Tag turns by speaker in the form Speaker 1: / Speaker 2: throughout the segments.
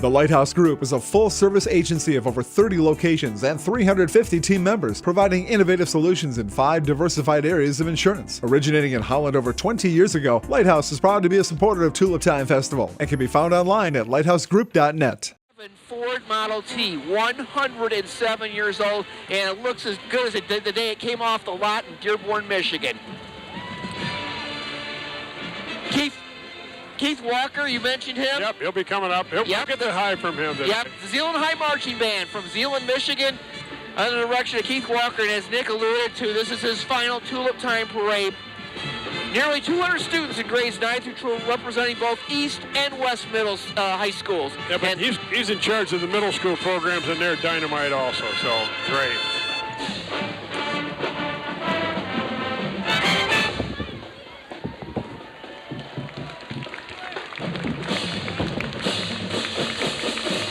Speaker 1: The Lighthouse Group is a full-service agency of over 30 locations and 350 team members, providing innovative solutions in 5 diversified areas of insurance. Originating in Holland over 20 years ago, Lighthouse is proud to be a supporter of Tulip Time Festival and can be found online at lighthousegroup.net.
Speaker 2: Ford Model T, 107 years old, and it looks as good as it did the day it came off the lot in Dearborn, Michigan. Keith Walker, you mentioned him?
Speaker 3: Yep, he'll be coming up. We'll get that high from him today.
Speaker 2: Yep, the Zeeland High Marching Band from Zeeland, Michigan, under the direction of Keith Walker, and as Nick alluded to, this is his final Tulip Time Parade. Nearly 200 students in grades 9 through 12 representing both East and West middle high schools.
Speaker 3: Yeah, but he's in charge of the middle school programs, and they're dynamite also, so great.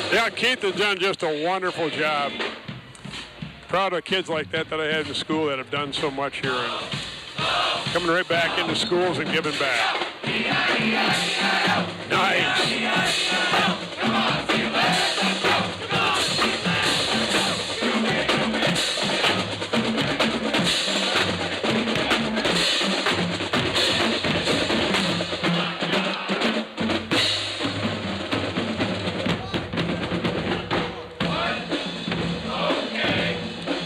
Speaker 3: Yeah, Keith has done just a wonderful job. Proud of kids like that I had in school that have done so much here and coming right back into schools and giving back. Nice.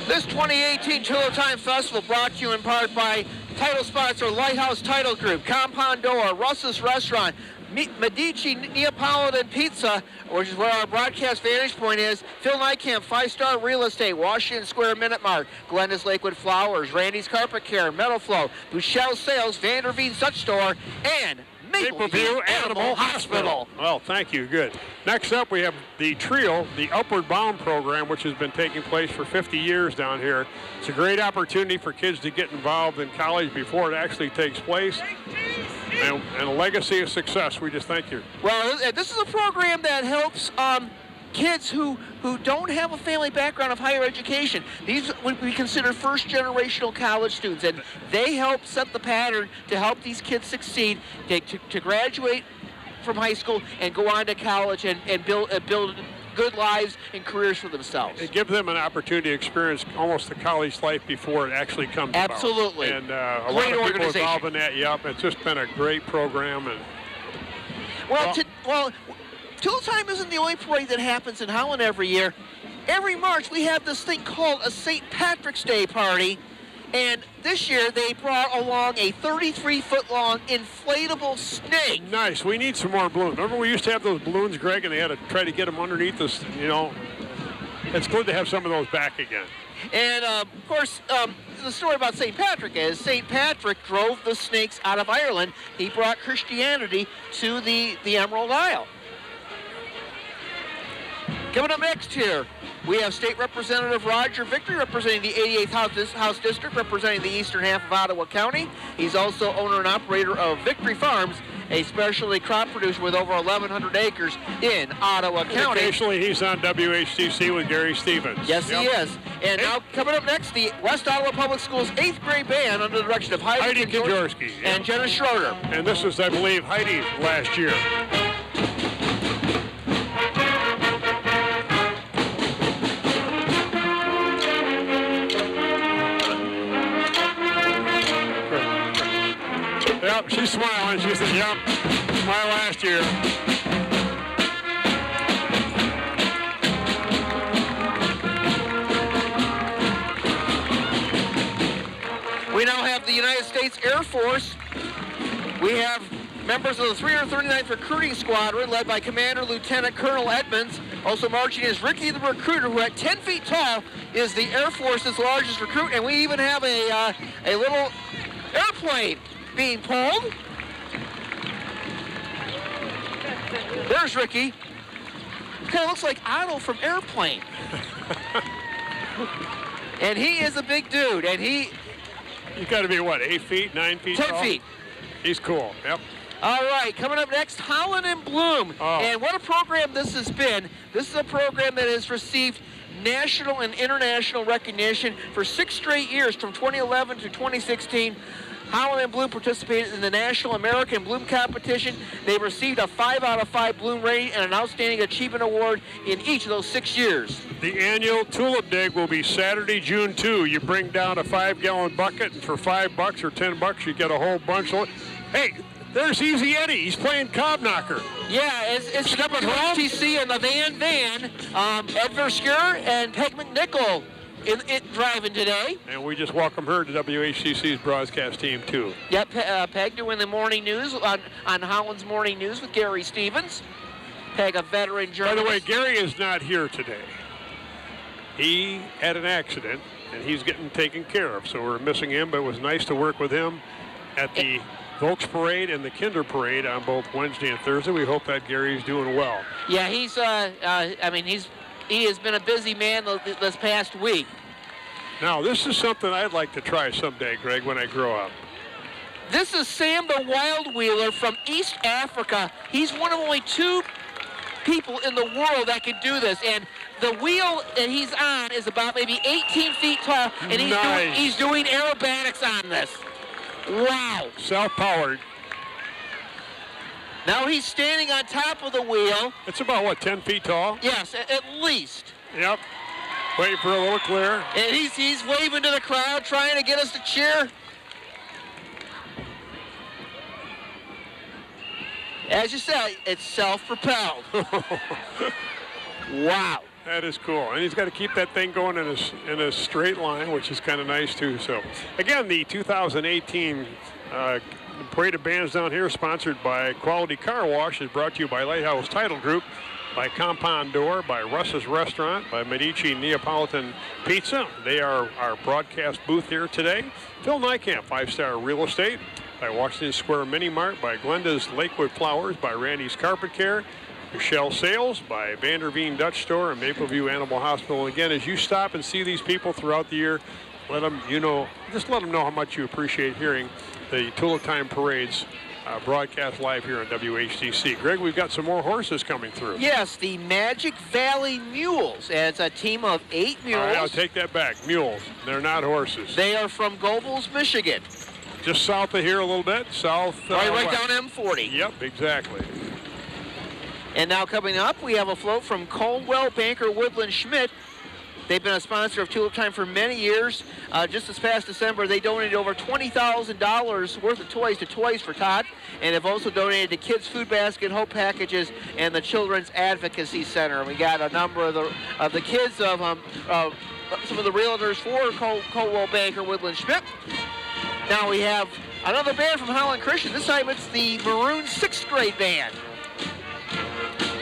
Speaker 2: This 2018 Tulip Time Festival brought to you in part by title sponsor Lighthouse Title Group, Compound Door, Russ's Restaurant, Medici Neapolitan Pizza, which is where our broadcast vantage point is, Phil Nightcamp, 5-Star Real Estate, Washington Square Minute Mark, Glenda's Lakewood Flowers, Randy's Carpet Care, Metal Flow, Bouchelle Sales, Vanderveen's Dutch Store, and Mapleview Animal Hospital.
Speaker 3: Well, thank you. Good. Next up, we have the TRIO, the Upward Bound program, which has been taking place for 50 years down here. It's a great opportunity for kids to get involved in college before it actually takes place, and a legacy of success. We just thank you.
Speaker 2: Well, this is a program that helps kids who don't have a family background of higher education. These would be considered first-generational college students, and they help set the pattern to help these kids succeed, to graduate from high school and go on to college and build good lives and careers for themselves.
Speaker 3: It gives them an opportunity to experience almost the college life before it actually comes about.
Speaker 2: Absolutely.
Speaker 3: And a lot of people involved in that. Yep, it's just been a great program. And
Speaker 2: Tulip Time isn't the only parade that happens in Holland every year. Every March we have this thing called a St. Patrick's Day party, and this year they brought along a 33-foot-long inflatable snake.
Speaker 3: Nice. We need some more balloons. Remember we used to have those balloons, Greg, and they had to try to get them underneath us, you know. It's good to have some of those back again.
Speaker 2: And, of course, the story about St. Patrick is St. Patrick drove the snakes out of Ireland. He brought Christianity to the Emerald Isle. Coming up next here, we have State Representative Roger Victory representing the 88th House District, representing the eastern half of Ottawa County. He's also owner and operator of Victory Farms, a specialty crop producer with over 1,100 acres in Ottawa County.
Speaker 3: Occasionally he's on WHTC with Gary Stevens.
Speaker 2: Yes, he is. And now coming up next, the West Ottawa Public Schools 8th grade band under the direction of Heidi Kajorski and Jenna Schroeder.
Speaker 3: And this is, I believe, Heidi's last year. Yep, she's smiling. She said, yep, my last year.
Speaker 2: We now have the United States Air Force. We have members of the 339th Recruiting Squadron led by Commander Lieutenant Colonel Edmonds. Also marching is Ricky the Recruiter, who at 10 feet tall is the Air Force's largest recruit. And we even have a little airplane being pulled. There's Ricky. Kind of looks like Otto from Airplane. And he is a big dude, and he's
Speaker 3: got to be, what, 8 feet, 9 feet
Speaker 2: 10
Speaker 3: tall?
Speaker 2: feet.
Speaker 3: He's cool, yep.
Speaker 2: All right, coming up next, Holland in Bloom.
Speaker 3: Oh.
Speaker 2: And what a program this has been. This is a program that has received national and international recognition for 6 straight years, from 2011 to 2016. Holland and Bloom participated in the National American Bloom Competition. They received a 5 out of 5 Bloom rating and an Outstanding Achievement Award in each of those 6 years.
Speaker 3: The annual Tulip Dig will be Saturday, June 2. You bring down a 5-gallon bucket, and for $5 or $10, you get a whole bunch of... Hey, there's Easy Eddie. He's playing Cob Knocker.
Speaker 2: Yeah, it's WHTC and the Van, Ed Versker and Peg McNichol driving today.
Speaker 3: And we just welcome her to WHTC's broadcast team, too.
Speaker 2: Yep, Peg doing the morning news on Holland's Morning News with Gary Stevens. Peg, a veteran journalist.
Speaker 3: By the way, Gary is not here today. He had an accident, and he's getting taken care of, so we're missing him, but it was nice to work with him at the Volks Parade and the Kinder Parade on both Wednesday and Thursday. We hope that Gary's doing well.
Speaker 2: Yeah, he's, he has been a busy man this past week.
Speaker 3: Now, this is something I'd like to try someday, Greg, when I grow up.
Speaker 2: This is Sam the Wild Wheeler from East Africa. He's one of only 2 people in the world that can do this. And the wheel that he's on is about maybe 18 feet tall, and he's doing aerobatics on this. Wow.
Speaker 3: Self-powered.
Speaker 2: Now he's standing on top of the wheel.
Speaker 3: It's about, what, 10 feet tall?
Speaker 2: Yes, at least.
Speaker 3: Yep. Waiting for a little clear.
Speaker 2: And he's waving to the crowd, trying to get us to cheer. As you said, it's self-propelled. Wow.
Speaker 3: That is cool. And he's got to keep that thing going in a straight line, which is kind of nice, too. So, again, the 2018 Parade of Bands down here, sponsored by Quality Car Wash, is brought to you by Lighthouse Title Group, by Compound Door, by Russ's Restaurant, by Medici Neapolitan Pizza. They are our broadcast booth here today. Phil Nykamp, 5-Star Real Estate, by Washington Square Mini Mart, by Glenda's Lakewood Flowers, by Randy's Carpet Care, Michelle Sales, by Vanderveen Dutch Store, and Mapleview Animal Hospital. And again, as you stop and see these people throughout the year, let them know how much you appreciate hearing the Tulip Time Parades broadcast live here on WHTC. Greg, we've got some more horses coming through.
Speaker 2: Yes, the Magic Valley Mules. And it's a team of 8 mules.
Speaker 3: All right, I'll take that back. Mules. They're not horses.
Speaker 2: They are from Gobles, Michigan.
Speaker 3: Just south of here a little bit. South.
Speaker 2: Right down M40.
Speaker 3: Yep, exactly.
Speaker 2: And now coming up, we have a float from Coldwell Banker Woodland Schmidt. They've been a sponsor of Tulip Time for many years. Just this past December, they donated over $20,000 worth of toys to Toys for Tot, and have also donated to Kids Food Basket, Hope Packages, and the Children's Advocacy Center. We got a number of the kids of some of the realtors for Coldwell Banker Woodland Schmidt. Now we have another band from Holland Christian. This time it's the Maroon 6th grade band.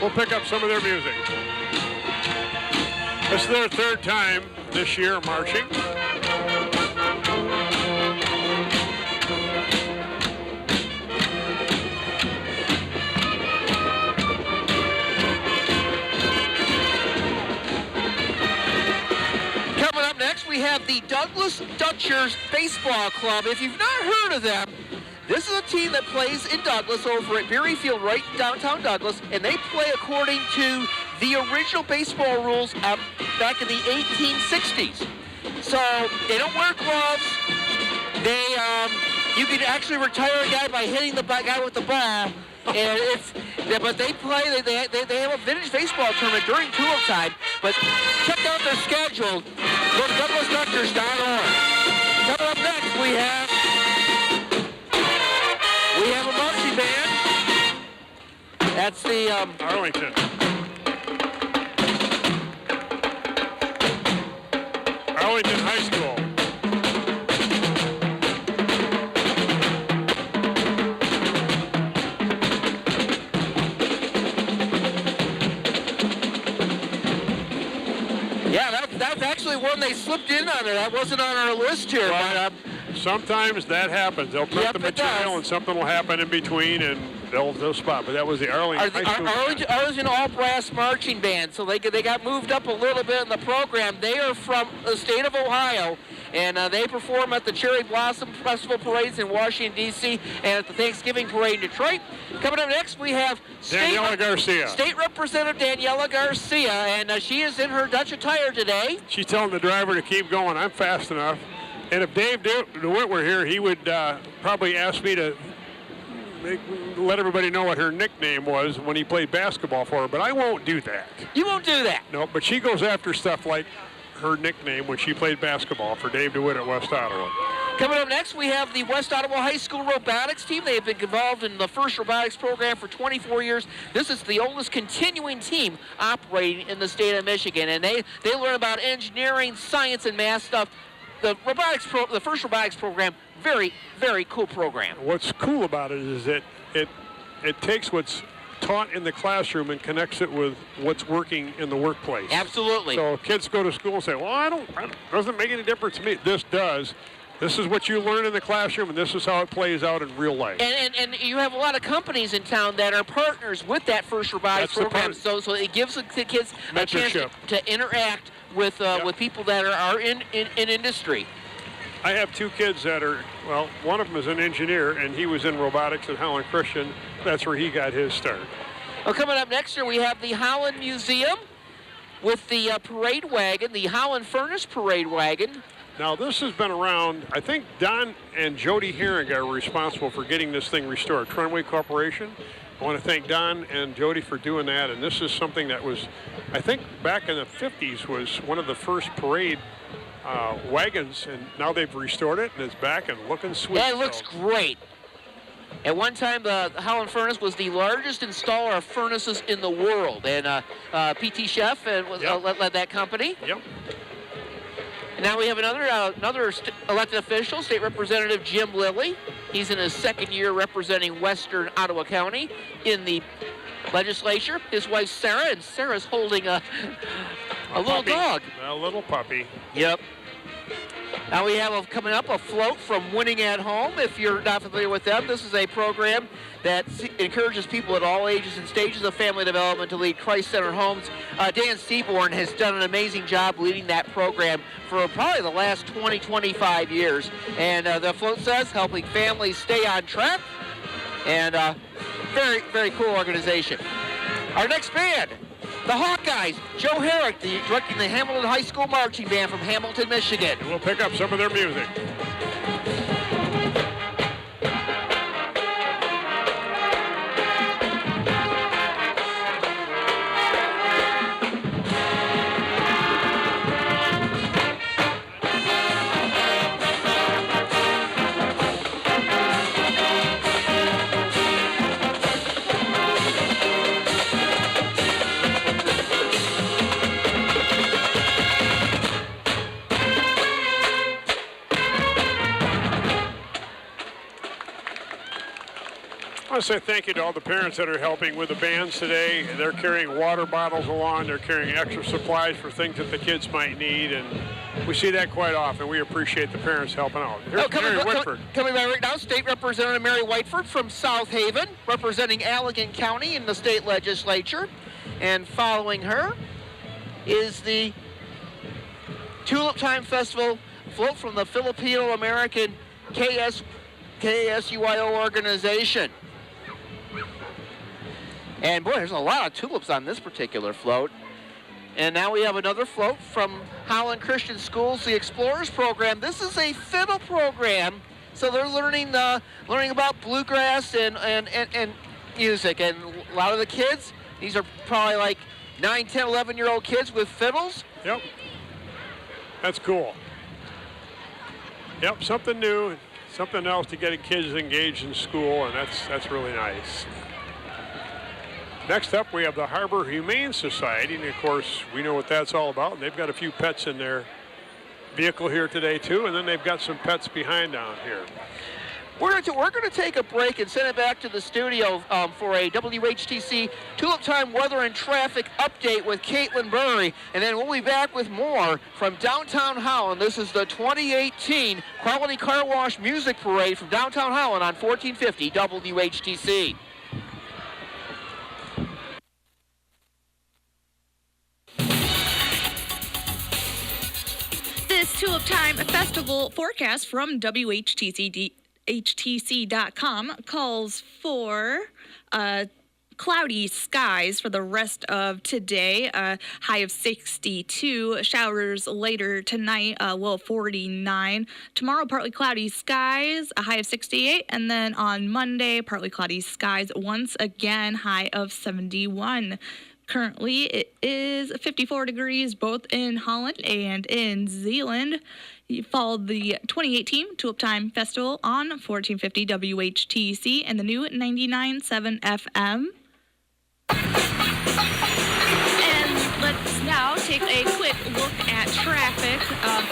Speaker 3: We'll pick up some of their music. This is their 3rd time this year marching.
Speaker 2: Coming up next, we have the Douglas Dutchers Baseball Club. If you've not heard of them, this is a team that plays in Douglas over at Beery Field, right downtown Douglas, and they play according to the original baseball rules back in the 1860s. So they don't wear gloves. You can actually retire a guy by hitting the guy with the ball. But they play. They have a vintage baseball tournament during Tulip Time. But check out their schedule. Go to DouglasDutchers.org. Coming up next, we have a marching band. That's the
Speaker 3: Arlington. Arlington High School.
Speaker 2: Yeah, that's actually one they slipped in on there. That wasn't on our list here.
Speaker 3: But, sometimes that happens. They'll print the material and something will happen in between and they'll spot. But that was the Arlington High School.
Speaker 2: Arlington All-Brass Marching Band. So they got moved up a little bit in the program. They are from the state of Ohio. And they perform at the Cherry Blossom Festival parades in Washington, D.C. and at the Thanksgiving Parade in Detroit. Coming up next, we have
Speaker 3: Daniela Garcia.
Speaker 2: State Representative Daniela Garcia, and she is in her Dutch attire today.
Speaker 3: She's telling the driver to keep going. I'm fast enough. And if Dave DeWitt were here, he would probably ask me to let everybody know what her nickname was when he played basketball for her, but I won't do that.
Speaker 2: You won't do that?
Speaker 3: No, but she goes after stuff like her nickname when she played basketball for Dave DeWitt at West Ottawa.
Speaker 2: Coming up next, we have the West Ottawa High School robotics team. They have been involved in the FIRST robotics program for 24 years. This is the oldest continuing team operating in the state of Michigan, and they learn about engineering, science, and math stuff. The FIRST robotics program, very, very cool program.
Speaker 3: What's cool about it is that it takes what's taught in the classroom and connects it with what's working in the workplace.
Speaker 2: Absolutely.
Speaker 3: So kids go to school and say, well, it doesn't make any difference to me. This does. This is what you learn in the classroom, and this is how it plays out in real life.
Speaker 2: And you have a lot of companies in town that are partners with that FIRST robotics program. So it gives the kids a chance to interact with people that are in industry.
Speaker 3: I have two kids that are, well, one of them is an engineer, and he was in robotics at Holland Christian. That's where he got his start.
Speaker 2: Well, coming up next year, we have the Holland Museum with the parade wagon, the Holland Furnace Parade Wagon.
Speaker 3: Now, this has been around. I think Don and Jody Herring are responsible for getting this thing restored. Trenway Corporation. I want to thank Don and Jody for doing that. And this is something that was, I think, back in the 50s was one of the first parade wagons. And now they've restored it, and it's back and looking sweet.
Speaker 2: Yeah, it looks great. At one time, the Holland Furnace was the largest installer of furnaces in the world. And P.T. Chef led that company.
Speaker 3: Yep.
Speaker 2: And now we have another elected official, State Representative Jim Lilly. He's in his second year representing Western Ottawa County in the legislature. His wife, Sarah, and Sarah's holding a little dog.
Speaker 3: A little puppy.
Speaker 2: Yep. Now we have coming up a float from Winning at Home. If you're not familiar with them, this is a program that encourages people at all ages and stages of family development to lead Christ-centered homes. Dan Seaborn has done an amazing job leading that program for probably the last 20, 25 years. And the float says helping families stay on track. And very, very cool organization. Our next band, the Hawkeyes, Joe Herrick, directing the Hamilton High School Marching Band from Hamilton, Michigan.
Speaker 3: We'll pick up some of their music. I want to say thank you to all the parents that are helping with the bands today. They're carrying water bottles along. They're carrying extra supplies for things that the kids might need, and we see that quite often. We appreciate the parents helping out. Here's Mary Whitford.
Speaker 2: Coming by right now, State Representative Mary Whiteford from South Haven, representing Allegan County in the state legislature. And following her is the Tulip Time Festival float from the Filipino-American KSUIO organization. And boy, there's a lot of tulips on this particular float. And now we have another float from Holland Christian Schools, the Explorers program. This is a fiddle program, so they're learning about bluegrass and music. And a lot of the kids, these are probably like 9, 10, 11-year-old kids with fiddles.
Speaker 3: Yep, that's cool. Yep, something new, something else to get kids engaged in school, and that's really nice. Next up, we have the Harbor Humane Society, and of course, we know what that's all about, and they've got a few pets in their vehicle here today, too, and then they've got some pets behind down here.
Speaker 2: We're going to take a break and send it back to the studio for a WHTC Tulip Time weather and traffic update with Caitlin Burry, and then we'll be back with more from downtown Holland. This is the 2018 Quality Car Wash Music Parade from downtown Holland on 1450 WHTC.
Speaker 4: This Tulip Time Festival forecast from WHTC.com calls for cloudy skies for the rest of today. High of 62. Showers later tonight, low of 49. Tomorrow, partly cloudy skies, a high of 68. And then on Monday, partly cloudy skies once again, high of 71. Currently, it is 54 degrees both in Holland and in Zeeland. You follow the 2018 Tulip Time Festival on 1450 WHTC and the new 99.7 FM. And let's now take a quick look at traffic.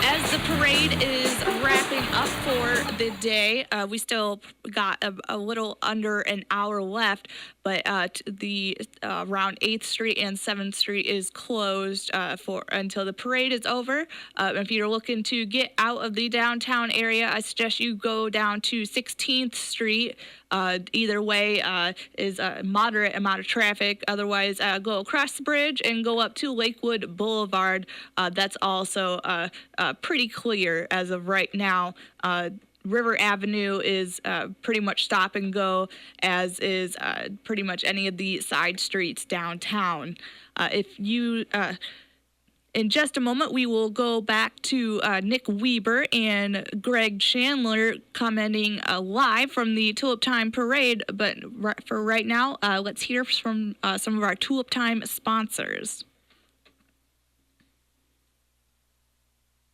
Speaker 4: As the parade is wrapping up for the day, we still got a little under an hour left, but the around 8th Street and 7th Street is closed for until the parade is over. If you're looking to get out of the downtown area, I suggest you go down to 16th Street. Either way is a moderate amount of traffic. Otherwise, go across the bridge and go up to Lakewood Boulevard. That's also pretty clear as of right now. River Avenue is pretty much stop and go, as is pretty much any of the side streets downtown. In just a moment, we will go back to Nick Weber and Greg Chandler commenting live from the Tulip Time Parade. But for right now, let's hear from some of our Tulip Time sponsors.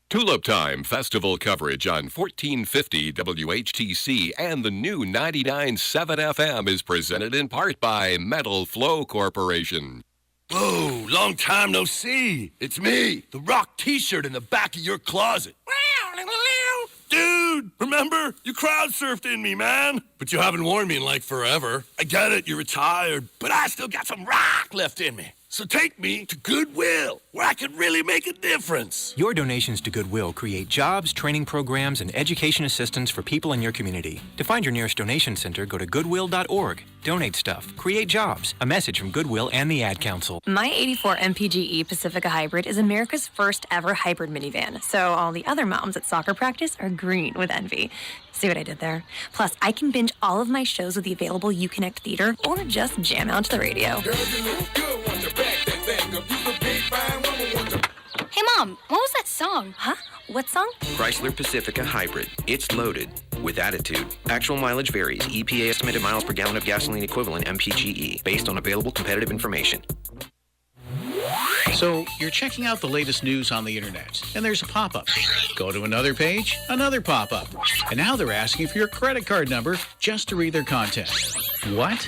Speaker 5: Tulip Time Festival coverage on 1450 WHTC and the new 99.7 FM is presented in part by Metal Flow Corporation.
Speaker 6: Whoa, long time no see. It's me, the rock t-shirt in the back of your closet. Dude, remember? You crowd surfed in me, man. But you haven't worn me in like forever. I get it, you're retired, but I still got some rock left in me. So take me to Goodwill, where I can really make a difference.
Speaker 7: Your donations to Goodwill create jobs, training programs, and education assistance for people in your community. To find your nearest donation center, go to goodwill.org. Donate stuff. Create jobs. A message from Goodwill and the Ad Council.
Speaker 8: My 84 MPGE Pacifica Hybrid is America's first ever hybrid minivan, so all the other moms at soccer practice are green with envy. See what I did there? Plus, I can binge all of my shows with the available Uconnect Theater or just jam out to the radio.
Speaker 9: Hey, Mom, what was that song?
Speaker 8: Huh? What song?
Speaker 10: Chrysler Pacifica Hybrid. It's loaded with attitude. Actual mileage varies. EPA estimated miles per gallon of gasoline equivalent MPGE based on available competitive information.
Speaker 11: So you're checking out the latest news on the internet, and there's a pop-up. Go to another page, another pop-up. And now they're asking for your credit card number just to read their content. What?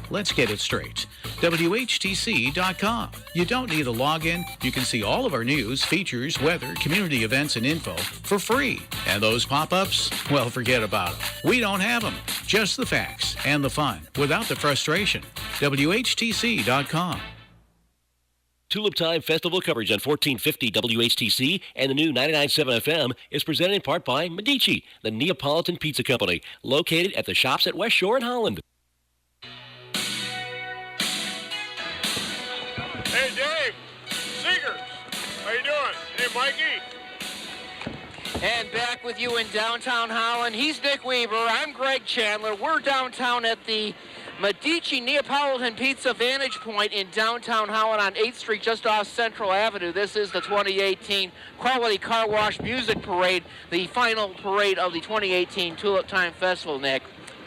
Speaker 11: Let's get it straight. WHTC.com. You don't need a login. You can see all of our news, features, weather, community events, and info for free. And those pop-ups? Well, forget about them. We don't have them. Just the facts and the fun without the frustration. WHTC.com.
Speaker 12: Tulip Time Festival coverage on 1450 WHTC and the new 99.7 FM is presented in part by Medici, the Neapolitan Pizza Company, located at the shops at West Shore in Holland.
Speaker 3: Hey, Dave. Seegers. How you doing? Hey, Mikey.
Speaker 2: And back with you in downtown Holland. He's Nick Weaver. I'm Greg Chandler. We're downtown at the Medici Neapolitan Pizza Vantage Point in downtown Holland on 8th Street, just off Central Avenue. This is the 2018 Quality Car Wash Music Parade, the final parade of the 2018 Tulip Time Festival, Nick.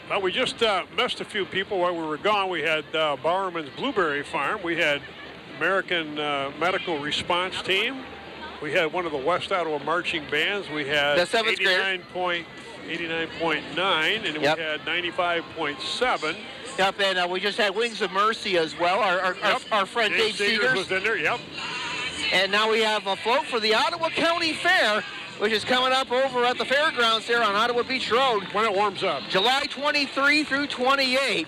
Speaker 3: Well, we just missed a few people while we were gone. We had Bowerman's Blueberry Farm. We had American Medical Response Team. We had one of the West Ottawa marching bands. We had 89.9, and we had 95.7.
Speaker 2: Yep, and we just had Wings of Mercy as well. Our friend Dave Seegers
Speaker 3: was in there, yep.
Speaker 2: And now we have a float for the Ottawa County Fair, which is coming up over at the fairgrounds there on Ottawa Beach Road.
Speaker 3: When it warms up.
Speaker 2: July 23 through 28.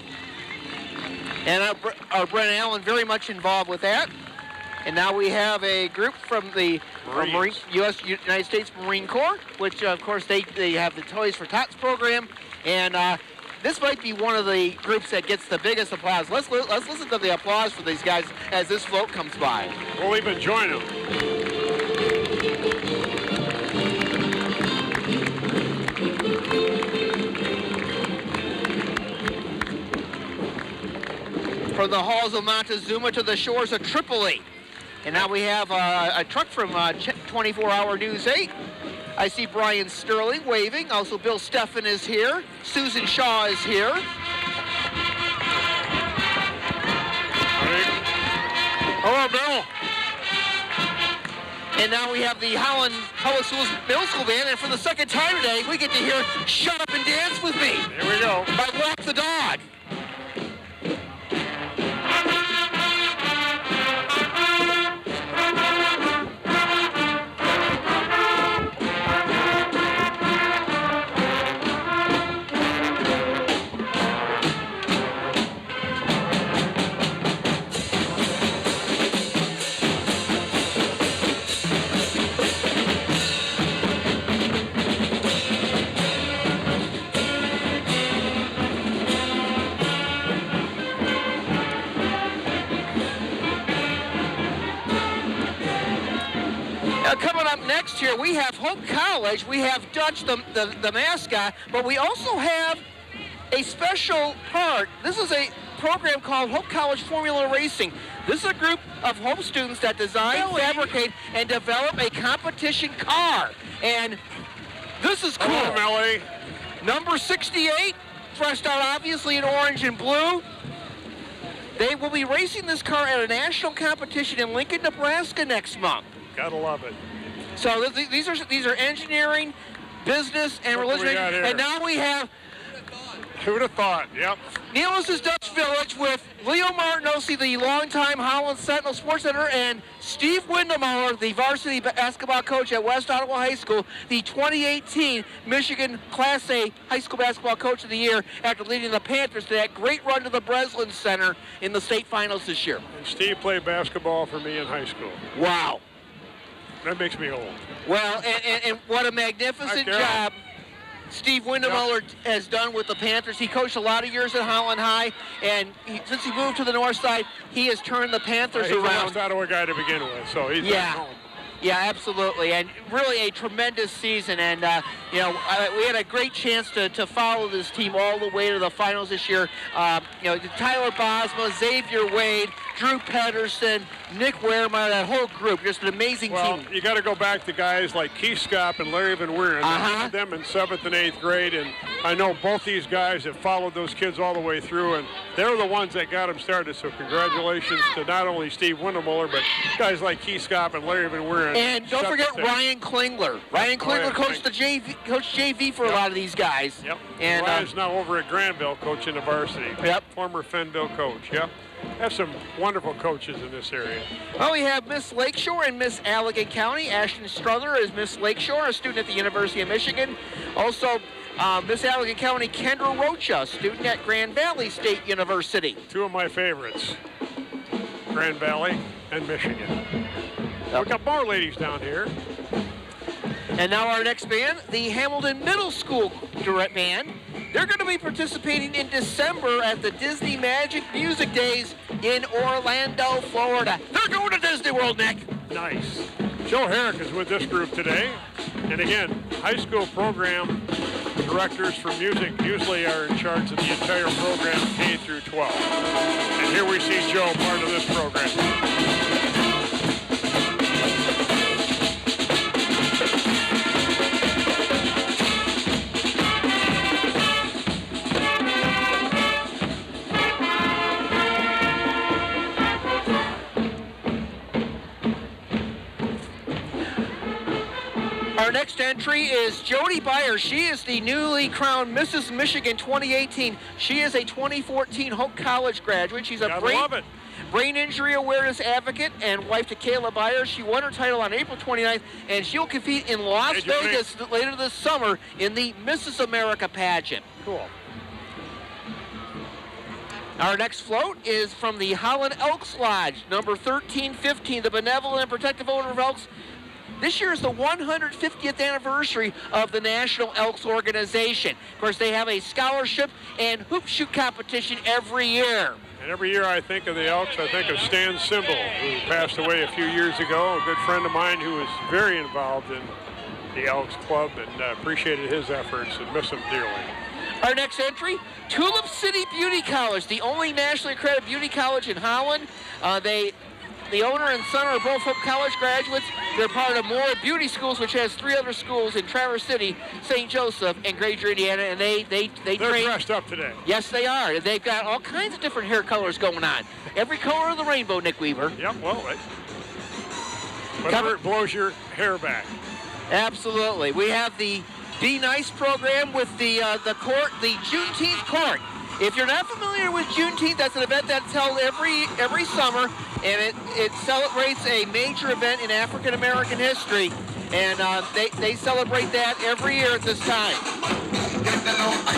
Speaker 2: And our Brent Allen very much involved with that. And now we have a group from the United States Marine Corps, which of course they have the Toys for Tots program. And this might be one of the groups that gets the biggest applause. Let's listen to the applause for these guys as this float comes by.
Speaker 3: We'll even join them.
Speaker 2: For from the halls of Montezuma to the shores of Tripoli. And now we have a truck from 24-Hour News 8. I see Brian Sterling waving. Also, Bill Steffen is here. Susan Shaw is here.
Speaker 3: Hello, Bill.
Speaker 2: And now we have the Holland Public Schools Middle School Band, and for the second time today, we get to hear Shut Up and Dance With Me.
Speaker 3: Here we go.
Speaker 2: By Walk the Dog. Coming up next here, we have Hope College. We have Dutch, the mascot, but we also have a special part. This is a program called Hope College Formula Racing. This is a group of Hope students that design, fabricate, and develop a competition car. And this is cool.
Speaker 3: Hello, Melly.
Speaker 2: Number 68, dressed out obviously in orange and blue. They will be racing this car at a national competition in Lincoln, Nebraska next month.
Speaker 3: Gotta love it.
Speaker 2: So these are engineering, business, and religion. And now we have...
Speaker 3: Who'd have thought? Yep.
Speaker 2: Neelis' Dutch Village with Leo Martinosi, the longtime Holland Sentinel Sports Center, and Steve Windemuller, the varsity basketball coach at West Ottawa High School, the 2018 Michigan Class A High School Basketball Coach of the Year after leading the Panthers to that great run to the Breslin Center in the state finals this year.
Speaker 3: And Steve played basketball for me in high school.
Speaker 2: Wow.
Speaker 3: That makes me old.
Speaker 2: Well, and what a magnificent job Steve Windemuller has done with the Panthers. He coached a lot of years at Holland High, and since he moved to the north side, he has turned the Panthers around.
Speaker 3: He's a West Ottawa guy to begin with, so he's back home.
Speaker 2: Yeah, absolutely, and really a tremendous season. And we had a great chance to follow this team all the way to the finals this year. Tyler Bosma, Xavier Wade, Drew Pedersen, Nick Wehrmeyer, that whole group, just an amazing team.
Speaker 3: Well, you got to go back to guys like Keith Scott and Larry Van Weeren. I had them in 7th and 8th grade, and I know both these guys have followed those kids all the way through, and they're the ones that got them started. So congratulations to not only Steve Windemuller, but guys like Keith Scott and Larry Van Weeren.
Speaker 2: And don't forget Ryan Klingler. Ryan Klingler coached JV for a lot of these guys.
Speaker 3: Yep.
Speaker 2: And
Speaker 3: Ryan's now over at Granville coaching the varsity.
Speaker 2: Yep.
Speaker 3: Former Fenville coach. Yep. Have some wonderful coaches in this area.
Speaker 2: Well, we have Miss Lakeshore and Miss Allegan County. Ashton Struther is Miss Lakeshore, a student at the University of Michigan. Also, Miss Allegan County, Kendra Rocha, a student at Grand Valley State University.
Speaker 3: Two of my favorites, Grand Valley and Michigan. We've got more ladies down here.
Speaker 2: And now our next band, the Hamilton Middle School Direct Band. They're going to be participating in December at the Disney Magic Music Days in Orlando, Florida. They're going to Disney World, Nick.
Speaker 3: Nice. Joe Herrick is with this group today. And again, high school program directors for music usually are in charge of the entire program K through 12. And here we see Joe, part of this program.
Speaker 2: Our next entry is Jody Byer. She is the newly crowned Mrs. Michigan 2018. She is a 2014 Hope College graduate. She's a brain injury awareness advocate and wife to Kayla Byer. She won her title on April 29th, and she'll compete in Las Vegas later this summer in the Mrs. America pageant.
Speaker 3: Cool.
Speaker 2: Our next float is from the Holland Elks Lodge, number 1315, the Benevolent and Protective Order of Elks. This year is the 150th anniversary of the National Elks Organization. Of course, they have a scholarship and hoop shoot competition every year.
Speaker 3: And every year I think of the Elks, I think of Stan Simbel, who passed away a few years ago, a good friend of mine who was very involved in the Elks Club, and appreciated his efforts and miss him dearly.
Speaker 2: Our next entry, Tulip City Beauty College, the only nationally accredited beauty college in Holland. The owner and son are both college graduates. They're part of Moore Beauty Schools, which has 3 other schools in Traverse City, St. Joseph, and Granger, Indiana, and they're
Speaker 3: They're dressed up today.
Speaker 2: Yes, they are. They've got all kinds of different hair colors going on. Every color of the rainbow, Nick Weaver.
Speaker 3: Yep, well, whatever it blows your hair back.
Speaker 2: Absolutely. We have the Be Nice program with the court, the Juneteenth court. If you're not familiar with Juneteenth, that's an event that's held every summer, and it celebrates a major event in African American history, and they celebrate that every year at this time.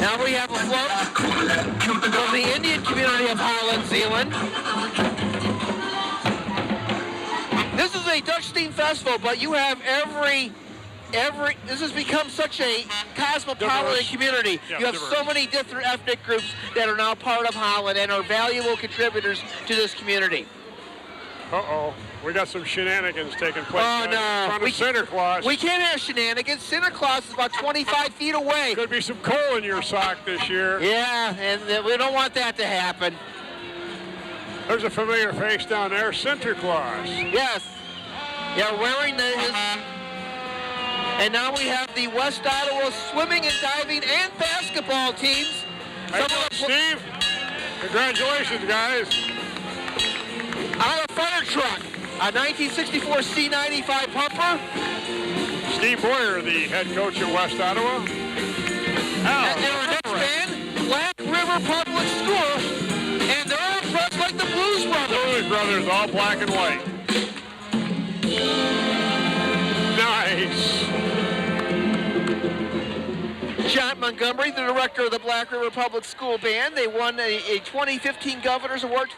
Speaker 2: Now we have a float from the Indian community of Holland, Zealand. This is a Dutch-themed festival, but you have this has become such a cosmopolitan community.
Speaker 3: Yeah,
Speaker 2: you have so many different ethnic groups that are now part of Holland and are valuable contributors to this community.
Speaker 3: Uh-oh. We got some shenanigans taking place in
Speaker 2: no.
Speaker 3: front of Santa Claus.
Speaker 2: We can't have shenanigans. Santa Claus is about 25 feet away.
Speaker 3: Could be some coal in your sock this year.
Speaker 2: Yeah, and we don't want that to happen.
Speaker 3: There's a familiar face down there, Santa Claus.
Speaker 2: Yes. Yeah, wearing his... And now we have the West Ottawa swimming and diving and basketball teams.
Speaker 3: Hey, Steve, congratulations, guys.
Speaker 2: On a fire truck, a 1964 C95 pumper.
Speaker 3: Steve Boyer, the head coach at West Ottawa.
Speaker 2: And our next band, Black River Public School. And they're all dressed like the Blues Brothers.
Speaker 3: Blues Brothers, all black and white. Nice.
Speaker 2: John Montgomery, the director of the Black River Public School Band. They won a 2015 Governor's Award,